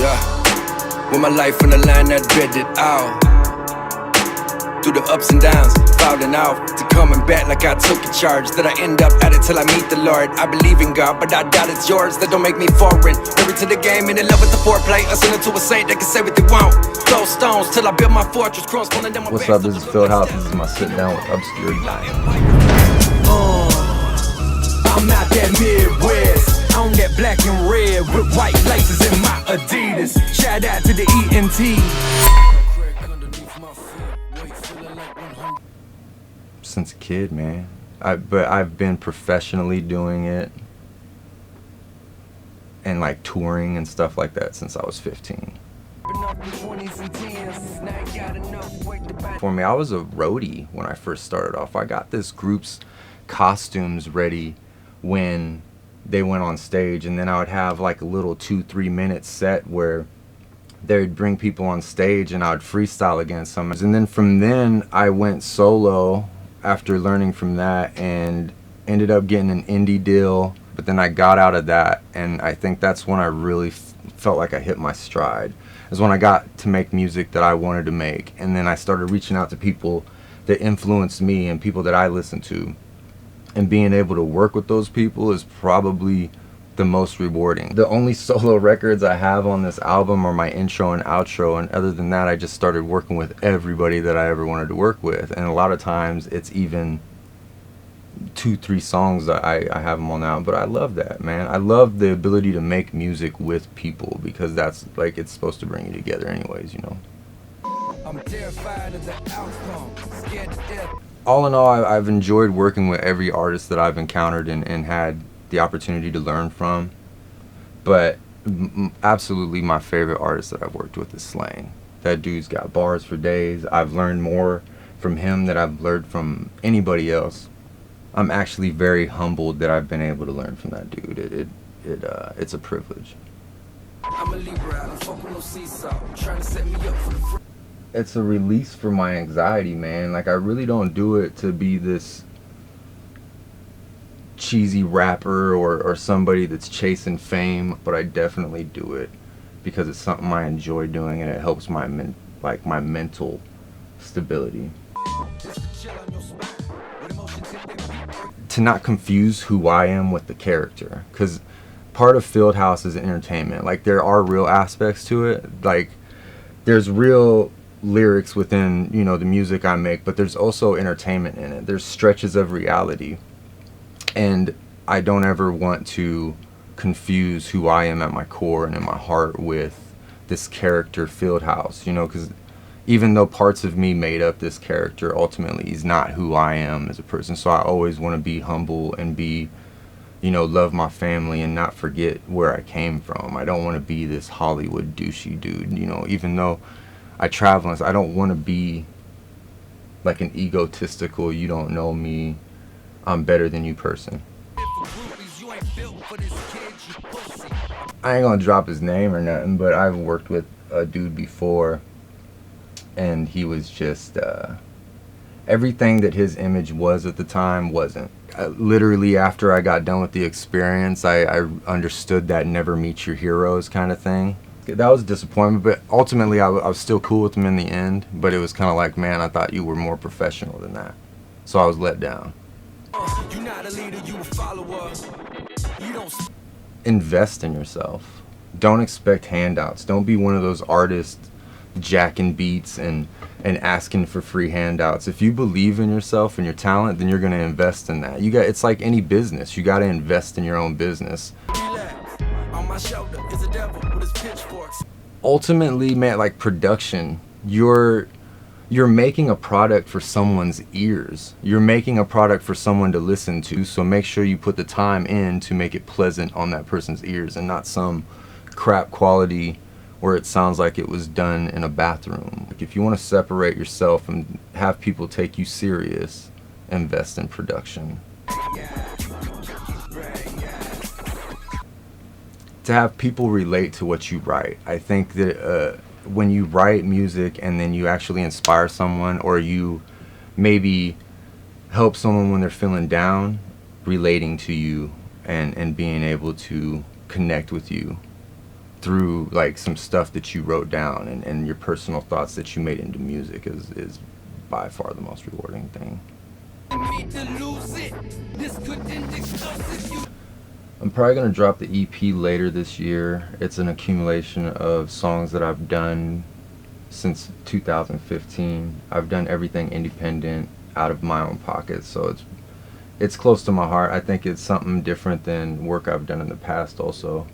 Yeah. With my life on the line, I dread it all. Through the ups and downs, falling off, to coming back like I took a charge. That I end up at it till I meet the Lord. I believe in God, but I doubt it's yours. That don't make me foreign. Married to the game and in love with the foreplay. Listening to a saint that can say what they want. Throw stones till I build my fortress. Cross falling down my What's up? This is Fieldhouse. This is my sit down with Obscure Giant. I'm out that Midwest. On that black and red with white laces in my Adidas. Shout out to the ENT. Since a kid, man. But I've been professionally doing it and like touring and stuff like that since I was 15. For me, I was a roadie when I first started off. I got this group's costumes ready when they went on stage, and then I would have like a little 2-3 minute set where they'd bring people on stage and I would freestyle against them. And then from then I went solo after learning from that and ended up getting an indie deal. But then I got out of that, and I think that's when I really felt like I hit my stride. Is when I got to make music that I wanted to make, and then I started reaching out to people that influenced me and people that I listened to. And being able to work with those people is probably the most rewarding. The only solo records I have on this album are my intro and outro, and other than that I just started working with everybody that I ever wanted to work with, and a lot of times it's even 2-3 songs that I have them on now. But I love that, man. I love the ability to make music with people, because that's like, it's supposed to bring you together anyways, you know. I'm terrified of the outcome, scared to death. All in all, I've enjoyed working with every artist that I've encountered and had the opportunity to learn from. But absolutely my favorite artist that I've worked with is Slane. That dude's got bars for days. I've learned more from him than I've learned from anybody else. I'm actually very humbled that I've been able to learn from that dude. It's a privilege. I'm a Libra, I don't fuck with no seesaw. Trying to set me up for the It's a release for my anxiety, man. Like, I really don't do it to be this cheesy rapper or somebody that's chasing fame, but I definitely do it because it's something I enjoy doing, and it helps my mental stability. To not confuse who I am with the character, because part of Fieldhouse is entertainment. Like, there are real aspects to it. Like, there's real lyrics within, you know, the music I make, but there's also entertainment in it. There's stretches of reality, and I don't ever want to confuse who I am at my core and in my heart with this character Fieldhouse, you know, because even though parts of me made up this character, ultimately he's not who I am as a person. So I always want to be humble and be, you know, love my family and not forget where I came from. I don't want to be this Hollywood douchey dude, you know, even though I travel, and I don't want to be like an egotistical, you don't know me, I'm better than you person. I ain't gonna drop his name or nothing, but I've worked with a dude before, and he was just everything that his image was at the time wasn't. Literally after I got done with the experience, I understood that never meet your heroes kind of thing. That was a disappointment, but ultimately I was still cool with him in the end. But it was kind of like, man, I thought you were more professional than that. So I was let down. You're not a leader, you a follower. You don't invest in yourself. Don't expect handouts. Don't be one of those artists jacking beats and asking for free handouts. If you believe in yourself and your talent, then you're going to invest in that. It's like any business. You got to invest in your own business. Ultimately, man, like production, you're making a product for someone's ears. You're making a product for someone to listen to. So make sure you put the time in to make it pleasant on that person's ears, and not some crap quality where it sounds like it was done in a bathroom. Like, if you want to separate yourself and have people take you serious, invest in production. To have people relate to what you write. I think that when you write music and then you actually inspire someone, or you maybe help someone when they're feeling down, relating to you and being able to connect with you through like some stuff that you wrote down, and your personal thoughts that you made into music is by far the most rewarding thing. I'm probably going to drop the EP later this year. It's an accumulation of songs that I've done since 2015. I've done everything independent, out of my own pocket, so it's close to my heart. I think it's something different than work I've done in the past also.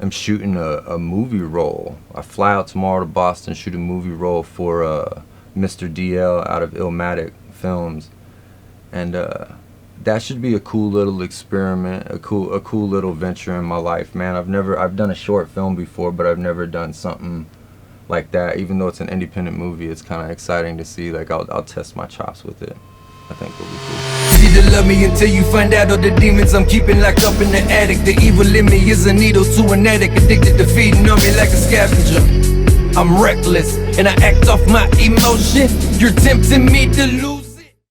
I'm shooting a movie role. I fly out tomorrow to Boston, shoot a movie role for Mr. DL out of Illmatic Films, and that should be a cool little experiment, a cool little venture in my life, man. I've done a short film before, but I've never done something like that. Even though it's an independent movie, it's kind of exciting to see. Like I'll test my chops with it. I think it'll be cool. See to love me until you find out all the demons I'm keeping locked up in the attic. The evil in me is a needle to an addict, addicted to feeding on me like a scavenger. I'm reckless and I act off my emotion. You're tempting me to lose.